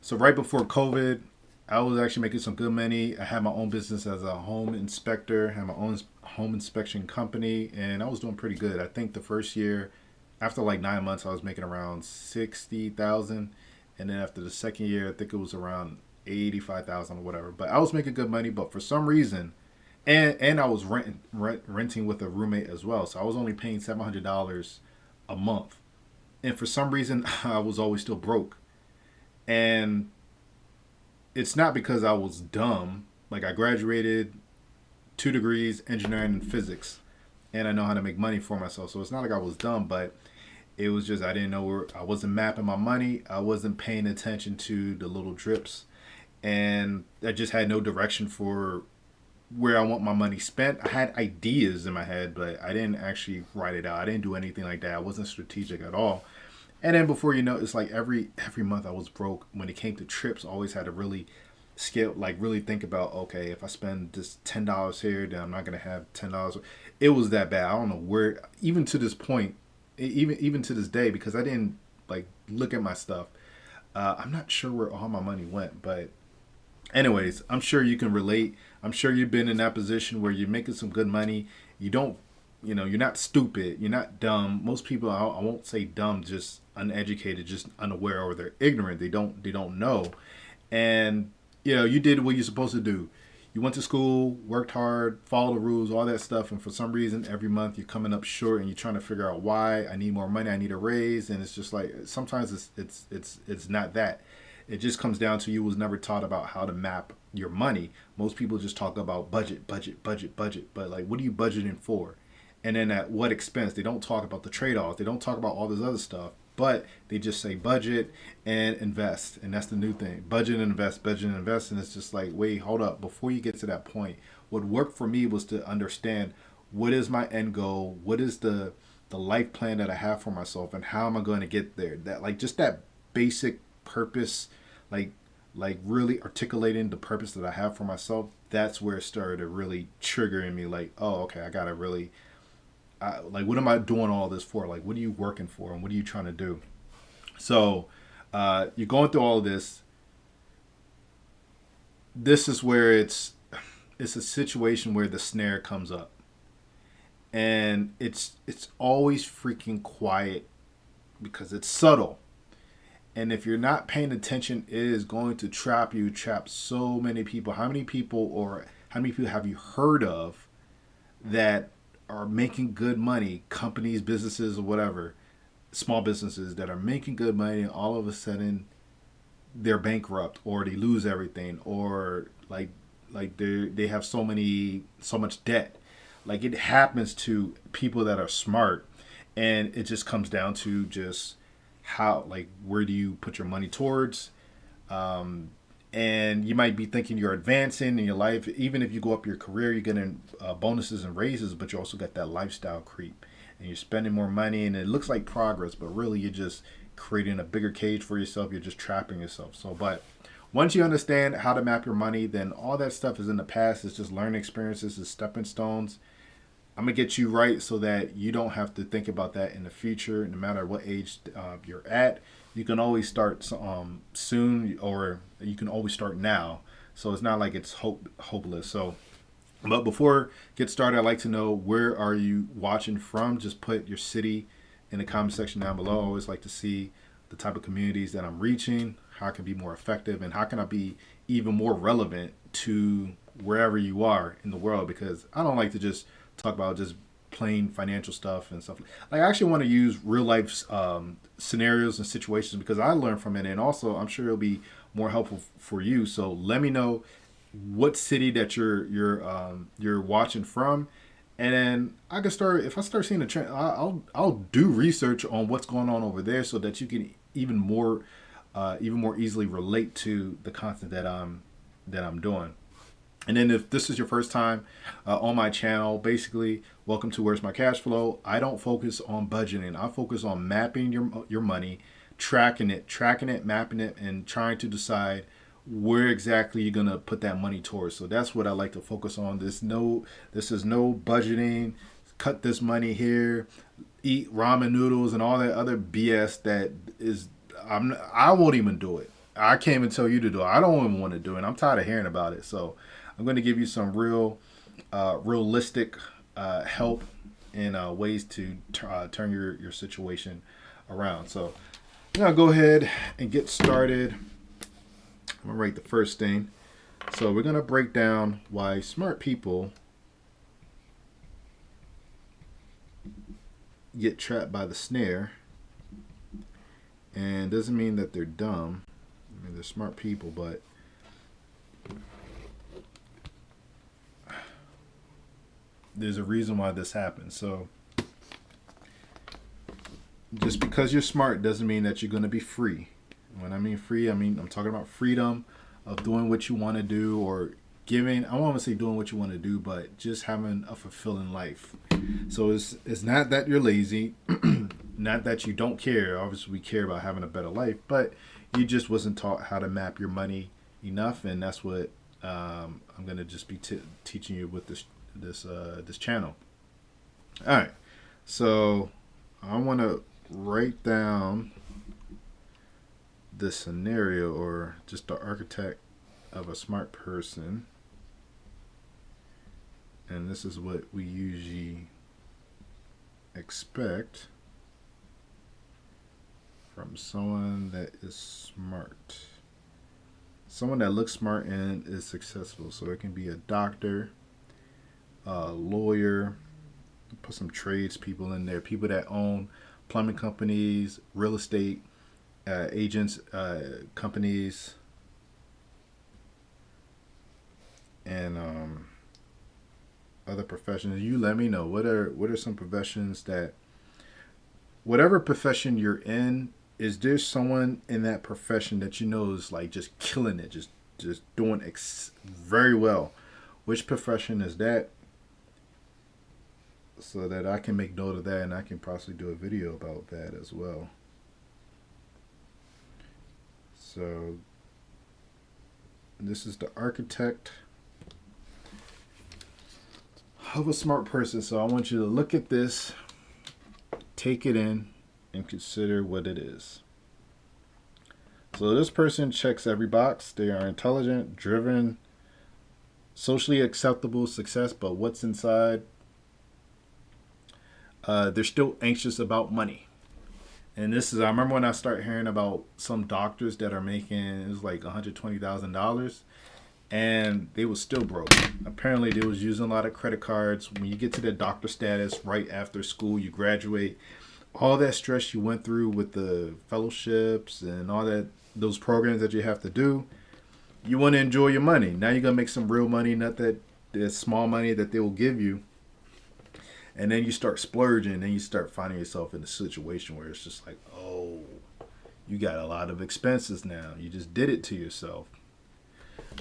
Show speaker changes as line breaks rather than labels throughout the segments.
So right before COVID, I was actually making some good money. I had my own business as a home inspector, had my own home inspection company, and I was doing pretty good. I think the first year, after like 9 months, I was making around 60,000, and then after the second year, I think it was around 85,000 or whatever. But I was making good money. But for some reason, and I was renting with a roommate as well, so I was only paying $700 a month. And for some reason, I was always still broke. And it's not because I was dumb. Like I graduated 2 degrees, engineering and physics, and I know how to make money for myself. So it's not like I was dumb, but it was just I didn't know where I wasn't mapping my money. I wasn't paying attention to the little drips, and I just had no direction for where I want my money spent. I had ideas in my head, but I didn't actually write it out. I didn't do anything like that. I wasn't strategic at all. And then before you know, it's like every month I was broke. When it came to trips, I always had to really scale, like really think about, okay, if I spend just $10 here, then I'm not gonna have $10. It was that bad. I don't know where. Even to this point, even to this day, because I didn't like look at my stuff. I'm not sure where all my money went, but anyways, I'm sure you can relate. I'm sure you've been in that position where you're making some good money. You don't, you're not stupid. You're not dumb. Most people, I won't say dumb, just uneducated, just unaware, or they're ignorant. They don't know. And you did what you're supposed to do. You went to school, worked hard, followed the rules, all that stuff, and for some reason, every month you're coming up short, and you're trying to figure out why. I need more money. I need a raise, and it's just like sometimes it's not that. It just comes down to you was never taught about how to map your money. Most people just talk about budget, budget, budget, budget, but like, what are you budgeting for? And then at what expense? They don't talk about the trade-offs. They don't talk about all this other stuff, but they just say budget and invest, and that's the new thing: budget and invest, budget and invest. And it's just like, wait, hold up. Before you get to that point, what worked for me was to understand what is my end goal, what is the life plan that I have for myself, and how am I going to get there. That, like, just that basic purpose, like really articulating the purpose that I have for myself. That's where it started really triggering me. Like, oh, okay, I gotta really, like, what am I doing all this for? Like, what are you working for, and what are you trying to do? So, you're going through all of this. This is where it's a situation where the snare comes up, and it's always freaking quiet because it's subtle. And if you're not paying attention, it is going to trap so many people. How many people have you heard of that are making good money, companies, businesses, or whatever, small businesses that are making good money, and all of a sudden they're bankrupt, or they lose everything, or they have so much debt. Like, it happens to people that are smart, and it just comes down to just how, like, where do you put your money towards. And you might be thinking you're advancing in your life. Even if you go up your career, you're getting bonuses and raises, but you also got that lifestyle creep, and you're spending more money, and it looks like progress, but really you're just creating a bigger cage for yourself. You're just trapping yourself. So, but once you understand how to map your money, then all that stuff is in the past. It's just learning experiences, it's stepping stones. I'm gonna get you right so that you don't have to think about that in the future. No matter what age you're at, you can always start soon, or you can always start now. So it's not like it's hopeless. So, but before get started, I'd like to know, where are you watching from? Just put your city in the comment section down below. I always like to see the type of communities that I'm reaching, how I can be more effective, and how can I be even more relevant to wherever you are in the world. Because I don't like to just talk about just plain financial stuff and stuff. Like, I actually want to use real life scenarios and situations, because I learn from it, and also I'm sure it'll be more helpful for you. So let me know what city that you're watching from, and then I can start. If I start seeing a trend, I'll do research on what's going on over there, so that you can even more easily relate to the content that I'm doing. And then, if this is your first time on my channel, basically, welcome to Where's My Cash Flow. I don't focus on budgeting. I focus on mapping your money, tracking it, mapping it, and trying to decide where exactly you're gonna put that money towards. So that's what I like to focus on. This is no budgeting. Cut this money here, eat ramen noodles, and all that other BS that is. I won't even do it. I can't even tell you to do it. I don't even want to do it. I'm tired of hearing about it. So I'm going to give you some realistic help and ways to turn your situation around. So I'm going to go ahead and get started. I'm going to write the first thing. So we're going to break down why smart people get trapped by the snare. And it doesn't mean that they're dumb. I mean, they're smart people, but there's a reason why this happens. So just because you're smart doesn't mean that you're going to be free. When I mean free, I mean I'm talking about freedom of doing what you want to do, or giving. I don't want to say doing what you want to do, but just having a fulfilling life. So it's not that you're lazy, not that you don't care. Obviously, we care about having a better life, but you just wasn't taught how to map your money enough, and that's what I'm gonna just be teaching you with this channel. All right, so I want to write down the scenario, or just the architect of a smart person, and this is what we usually expect from someone that is smart. Someone that looks smart and is successful. So it can be a doctor, a lawyer, put some tradespeople in there, people that own plumbing companies, real estate agents, companies, and other professions. You let me know what are some professions that, whatever profession you're in, is there someone in that profession that you know is like just killing it, just doing very well? Which profession is that? So that I can make note of that, and I can possibly do a video about that as well. So this is the architect of a smart person. So I want you to look at this, take it in, and consider what it is. So this person checks every box. They are intelligent, driven, socially acceptable success, but what's inside? They're still anxious about money. And this is, I remember when I started hearing about some doctors that are making, it was like $120,000, and they were still broke. Apparently they was using a lot of credit cards. When you get to the doctor status right after school, you graduate, all that stress you went through with the fellowships and all that, those programs that you have to do, you want to enjoy your money. Now you're going to make some real money, not that the small money that they will give you. And then you start splurging, and then you start finding yourself in a situation where it's just like, oh, you got a lot of expenses now. You just did it to yourself.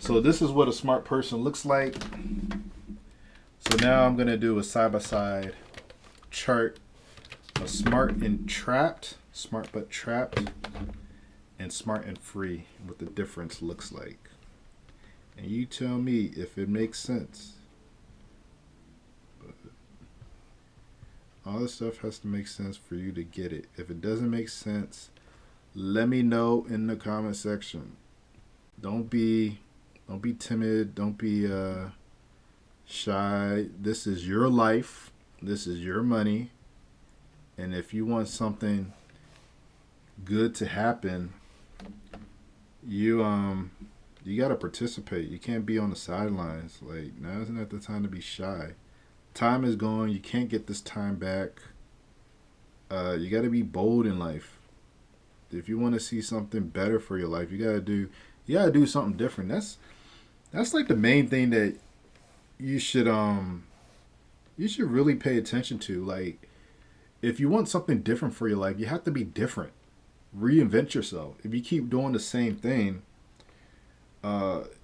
So this is what a smart person looks like. So now I'm going to do a side-by-side chart of smart and trapped, smart but trapped, and smart and free, what the difference looks like. And you tell me if it makes sense. All this stuff has to make sense for you to get it. If it doesn't make sense, let me know in the comment section. Don't be timid. Don't be shy. This is your life. This is your money. And if you want something good to happen, you got to participate. You can't be on the sidelines. Like, now isn't that the time to be shy? Time is gone. You can't get this time back. You got to be bold in life. If you want to see something better for your life, you got to do something different. That's like the main thing that you should really pay attention to. Like, if you want something different for your life, you have to be different. Reinvent yourself. If you keep doing the same thing,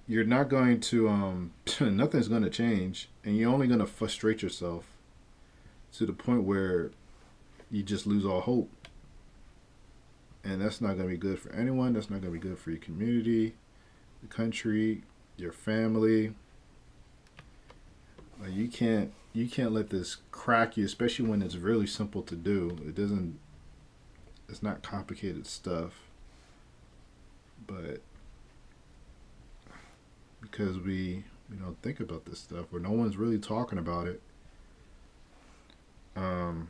you're not going to nothing's going to change, and you're only going to frustrate yourself to the point where you just lose all hope. And that's not going to be good for anyone. That's not going to be good for your community, the country, your family. You can't let this crack you, especially when it's really simple to do. It's not complicated stuff. but because we don't think about this stuff, or no one's really talking about it, um,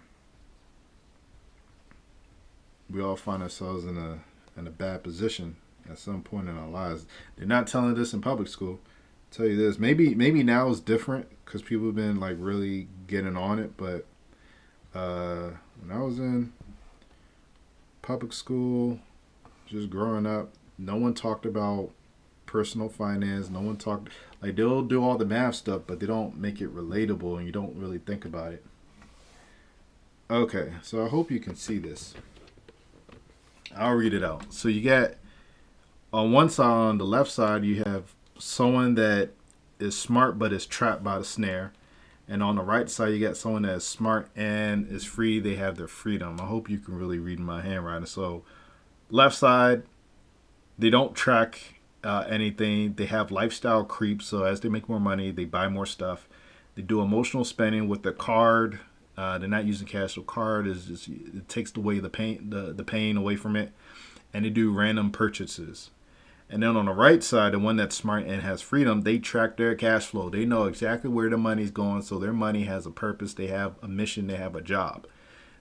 we all find ourselves in a bad position at some point in our lives. They're not telling this in public school. I'll tell you this, maybe now is different because people have been like really getting on it, but when I was in public school, just growing up, no one talked about personal finance. No one talked, like, they'll do all the math stuff, but they don't make it relatable, and you don't really think about it. Okay, so I hope you can see this. I'll read it out. So you get on one side, on the left side, you have someone that is smart but is trapped by the snare. And on the right side, you got someone that's smart and is free. They have their freedom. I hope you can really read my handwriting. So, left side, they don't track anything. They have lifestyle creep. So, as they make more money, they buy more stuff. They do emotional spending with the card. They're not using cash. So, card is just, it takes away the pain away from it. And they do random purchases. And then on the right side, the one that's smart and has freedom, they track their cash flow. They know exactly where the money's going, so their money has a purpose. They have a mission. They have a job.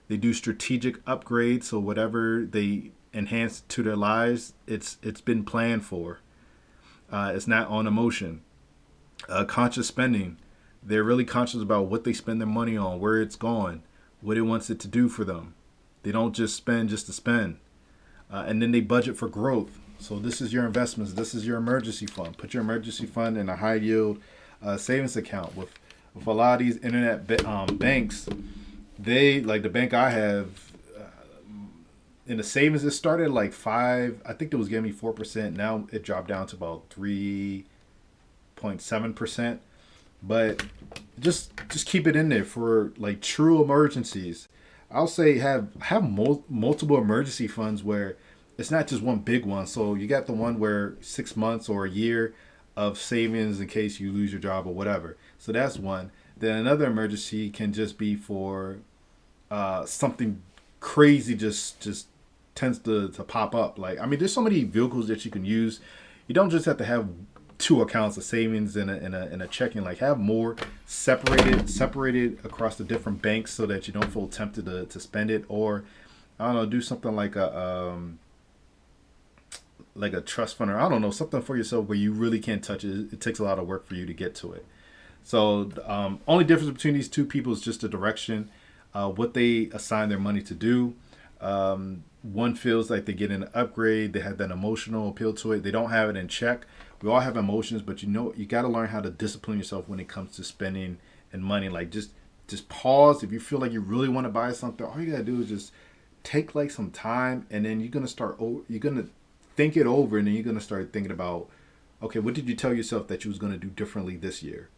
They do strategic upgrades, so whatever they enhance to their lives, it's been planned for. It's not on emotion. Conscious spending. They're really conscious about what they spend their money on, where it's going, what it wants it to do for them. They don't just spend just to spend. And then they budget for growth. So this is your investments. This is your emergency fund. Put your emergency fund in a high yield savings account. With a lot of these internet banks, they, like the bank I have, in the savings, it started like 5. I think it was giving me 4%. Now it dropped down to about 3.7%. But just keep it in there for like true emergencies. I'll say have multiple emergency funds where it's not just one big one. So you got the one where 6 months or a year of savings in case you lose your job or whatever. So that's one. Then another emergency can just be for something crazy just tends to pop up. Like, I mean, there's so many vehicles that you can use. You don't just have to have two accounts of savings and a checking. Like, have more separated across the different banks so that you don't feel tempted to spend it. Or I don't know, do something like a trust fund, or I don't know, something for yourself where you really can't touch it. It takes a lot of work for you to get to it. So only difference between these two people is just the direction, what they assign their money to do. One feels like they get an upgrade. They have that emotional appeal to it. They don't have it in check. We all have emotions, but you got to learn how to discipline yourself when it comes to spending and money. Like, just pause. If you feel like you really want to buy something, all you got to do is just take like some time, and then you're going to think it over, and then you're going to start thinking about, okay, what did you tell yourself that you was going to do differently this year?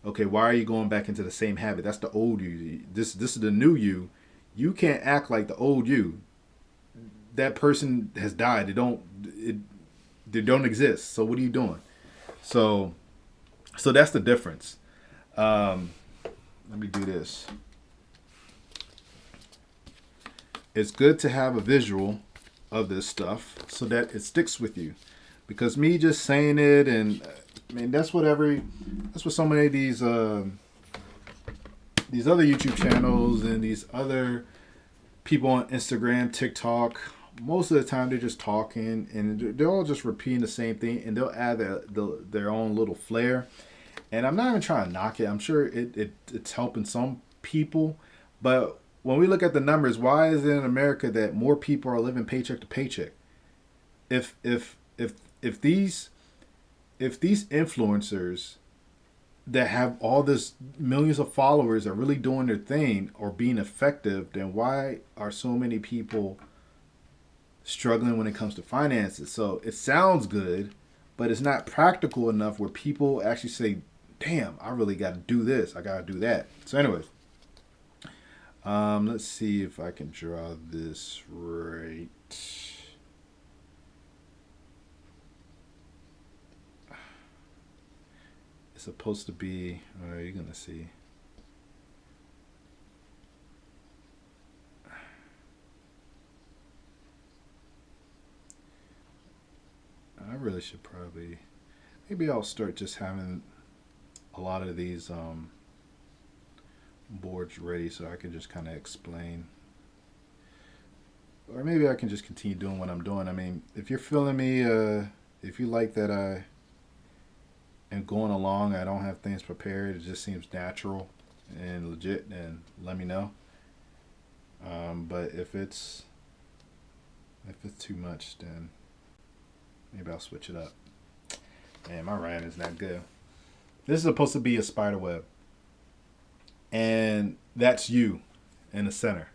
Okay, why are you going back into the same habit? That's the old you. This is the new you. You can't act like the old you. That person has died. They don't exist. So what are you doing? So that's the difference. Let me do this. It's good to have a visual of this stuff so that it sticks with you, because me just saying it, and I mean, that's what so many of these other YouTube channels and these other people on Instagram, TikTok, most of the time they're just talking and they're all just repeating the same thing, and they'll add their own little flair. And I'm not even trying to knock it. I'm sure it's helping some people, but when we look at the numbers, why is it in America that more people are living paycheck to paycheck? If these influencers that have all this millions of followers are really doing their thing or being effective, then why are so many people struggling when it comes to finances? So it sounds good, but it's not practical enough where people actually say, damn, I really got to do this. I got to do that. So anyways, let's see if I can draw this right. It's supposed to be, you're going to see. really should probably, maybe I'll start just having a lot of these boards ready so I can just kind of explain. Or maybe I can just continue doing what I'm doing. I mean, if you're feeling me, if you like that I am going along, I don't have things prepared, it just seems natural and legit, then let me know. But if it's too much, then maybe I'll switch it up. Man, my writing is not good. This is supposed to be a spider web, and that's you in the center.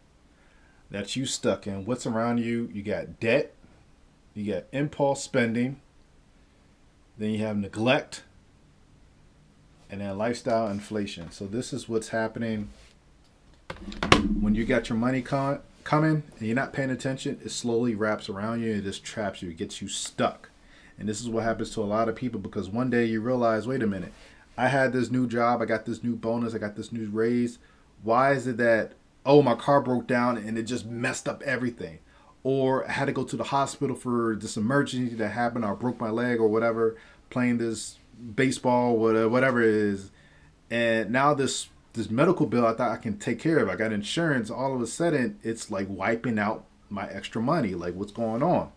That's you stuck in what's around you. You got debt, you got impulse spending, then you have neglect, and then lifestyle inflation. So this is what's happening when you got your money coming and you're not paying attention. It slowly wraps around you and it just traps you. It gets you stuck. And this is what happens to a lot of people, because one day you realize, wait a minute, I had this new job, I got this new bonus, I got this new raise. Why is it that, oh, my car broke down and it just messed up everything? Or I had to go to the hospital for this emergency that happened, or I broke my leg or whatever, playing this baseball, whatever it is. And now this medical bill I thought I can take care of, I got insurance, all of a sudden it's like wiping out my extra money. Like, what's going on?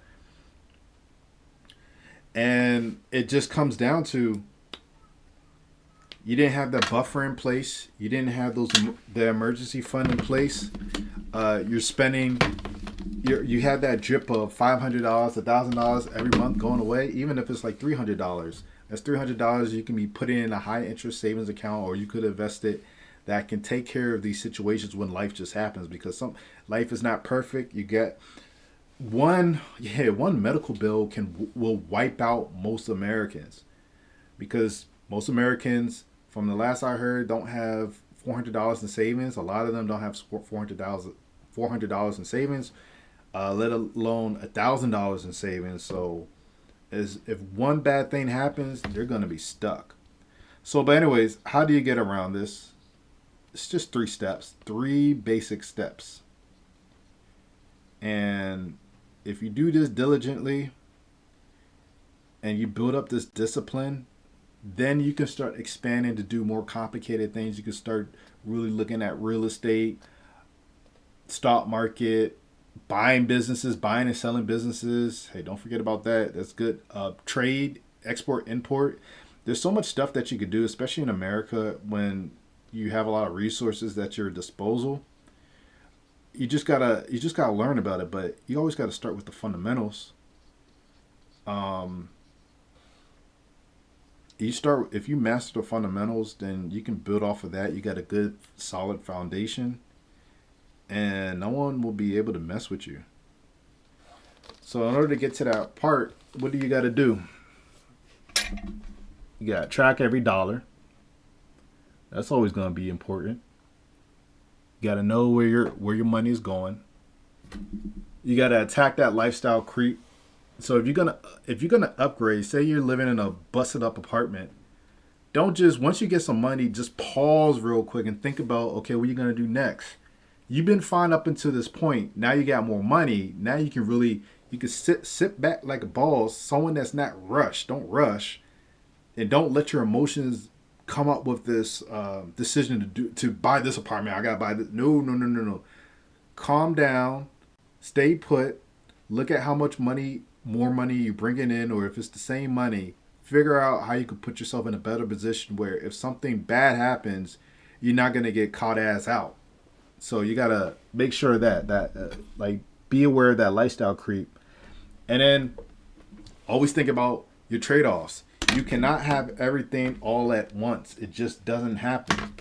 And it just comes down to, you didn't have that buffer in place. You didn't have the emergency fund in place. You're spending, you had that drip of $500, $1,000 every month going away. Even if it's like $300, that's $300 you can be putting in a high interest savings account, or you could invest it, that can take care of these situations when life just happens. Because life is not perfect. You get one medical bill will wipe out most Americans, because most Americans, from the last I heard, don't have $400 in savings. A lot of them don't have $400 in savings, let alone $1,000 in savings. So, if one bad thing happens, they're gonna be stuck. So, but anyways, how do you get around this? It's just 3 steps, 3 basic steps. And if you do this diligently and you build up this discipline, then you can start expanding to do more complicated things. You can start really looking at real estate, stock market, buying businesses, buying and selling businesses. Hey, don't forget about that. That's good. Trade, export, import. There's so much stuff that you could do, especially in America, when you have a lot of resources at your disposal. You just gotta learn about it, but you always gotta start with the fundamentals. If you master the fundamentals, then you can build off of that. You got a good solid foundation, and no one will be able to mess with you. So in order to get to that part, what do you got to do? You got to track every dollar. That's always going to be important. You got to know where your money is going. You got to attack that lifestyle creep. So if you're gonna upgrade, say you're living in a busted up apartment, don't just, once you get some money, just pause real quick and think about, okay, what are you gonna do next? You've been fine up until this point. Now you got more money. Now you can sit back like a boss, someone that's not rushed. Don't rush, and don't let your emotions come up with this decision to buy this apartment. I gotta buy this. No. Calm down, stay put. Look at how much more money you bringing in, or if it's the same money, figure out how you can put yourself in a better position where if something bad happens, you're not going to get caught ass out. So you got to make sure that be aware of that lifestyle creep. And then always think about your trade-offs. You cannot have everything all at once. It just doesn't happen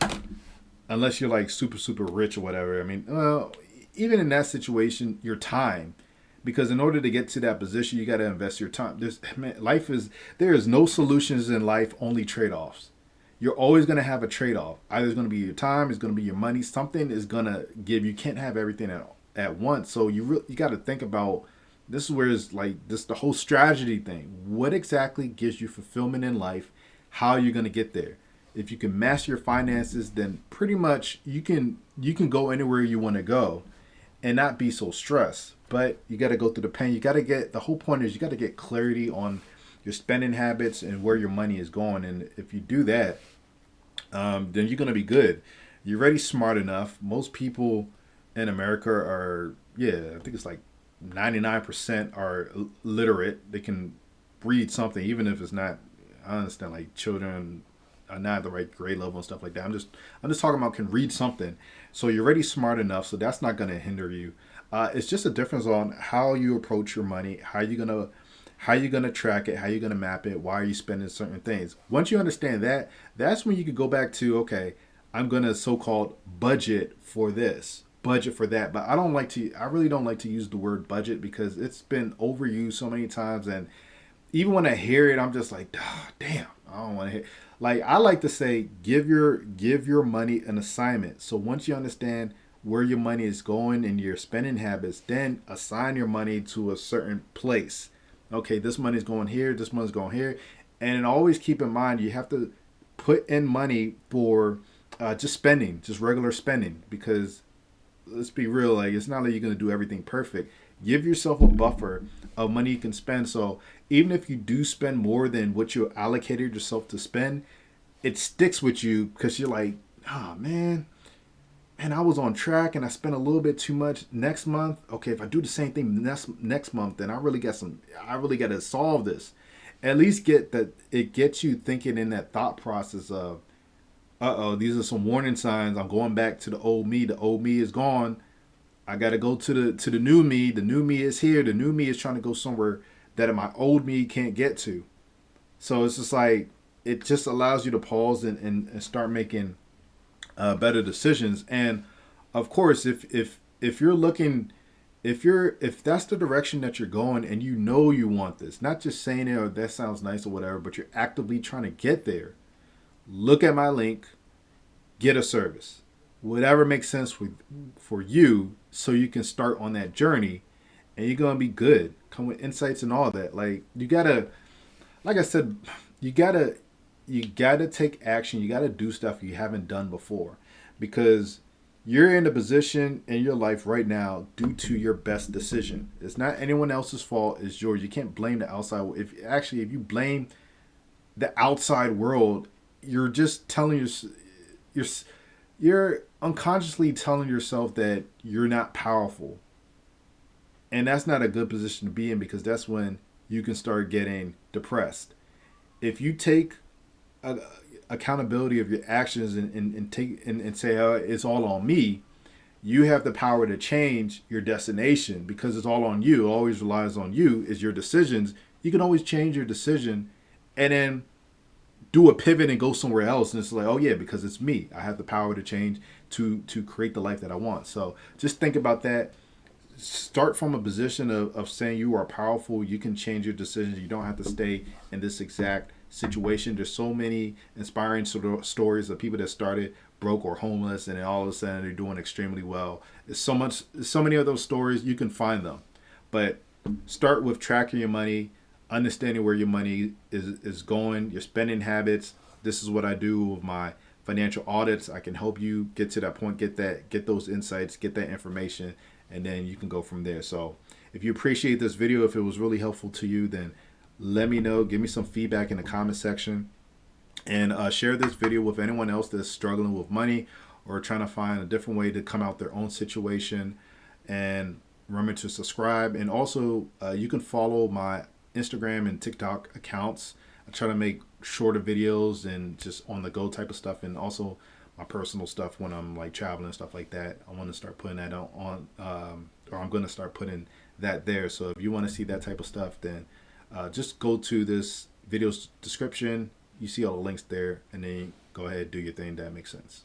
unless you're like super, super rich or whatever. I mean, well, even in that situation, your time. Because in order to get to that position, you got to invest your time. There is no solutions in life, only trade-offs. You're always going to have a trade-off. Either it's going to be your time, it's going to be your money. Something is going to give. You can't have everything at once. So you got to think about, this is where it's like this, the whole strategy thing. What exactly gives you fulfillment in life? How are you going to get there? If you can master your finances, then pretty much you can go anywhere you want to go and not be so stressed. But you got to go through the pain. The whole point is you got to get clarity on your spending habits and where your money is going. And if you do that, then you're gonna be good. You're already smart enough. Most people in America are, yeah, I think it's like 99% are literate. They can read something, even if it's not. I understand like children are not at the right grade level and stuff like that. I'm just talking about can read something. So you're already smart enough. So that's not gonna hinder you. It's just a difference on how you approach your money, how you gonna track it, how you gonna map it, why are you spending certain things. Once you understand that, that's when you could go back to, okay, I'm gonna so-called budget for this, budget for that. But I really don't like to use the word budget because it's been overused so many times, and even when I hear it, I'm just like, "Ah, damn, I don't want to hear. Like I like to say, give your money an assignment. So once you understand where your money is going and your spending habits, then assign your money to a certain place. Okay, this money is going here, this money's going here, and always keep in mind you have to put in money for just spending, just regular spending, because let's be real, like it's not like you're gonna do everything perfect. Give yourself a buffer of money you can spend. So even if you do spend more than what you allocated yourself to spend, it sticks with you because you're like, oh man, I was on track and I spent a little bit too much next month. Okay, if I do the same thing next month, then I really got to solve this. At least get that it gets you thinking in that thought process of, uh-oh, these are some warning signs. I'm going back to the old me. The old me is gone. I got to go to the new me. The new me is here. The new me is trying to go somewhere that my old me can't get to. So it's just like it just allows you to pause and start making better decisions. And of course, if you're looking, if that's the direction that you're going and you know you want this, not just saying it or that sounds nice or whatever, but you're actively trying to get there, look at my link, get a service, whatever makes sense for you, so you can start on that journey, and you're gonna be good. Come with insights and all that. Like you gotta, like I said, you gotta you gotta take action. You gotta do stuff you haven't done before, because you're in a position in your life right now due to your best decision. It's not anyone else's fault. It's yours. You can't blame the outside. If you blame the outside world, you're just telling you're you're unconsciously telling yourself that you're not powerful, and that's not a good position to be in, because that's when you can start getting depressed. If you take uh, accountability of your actions and say, oh, it's all on me, you have the power to change your destination because it's all on you. It always relies on you. Is your decisions. You can always change your decision and then do a pivot and go somewhere else. And it's like, oh yeah, because it's me. I have the power to change to create the life that I want. So just think about that. Start from a position of saying you are powerful. You can change your decisions. You don't have to stay in this exact situation. There's so many inspiring stories of people that started broke or homeless, and then all of a sudden they're doing extremely well. There's so many of those stories. You can find them, but start with tracking your money, understanding where your money is going, your spending habits. This is what I do with my financial audits. I can help you get to that point, get those insights, get that information, and then you can go from there. So if you appreciate this video, if it was really helpful to you, then let me know. Give me some feedback in the comment section, and share this video with anyone else that's struggling with money or trying to find a different way to come out their own situation. And remember to subscribe, and also you can follow my Instagram and TikTok accounts. I try to make shorter videos and just on the go type of stuff, and also my personal stuff when I'm like traveling and stuff like that. I want to start putting that on or I'm going to start putting that there. So if you want to see that type of stuff, then just go to this video's description. You see all the links there, and then go ahead, do your thing. That makes sense.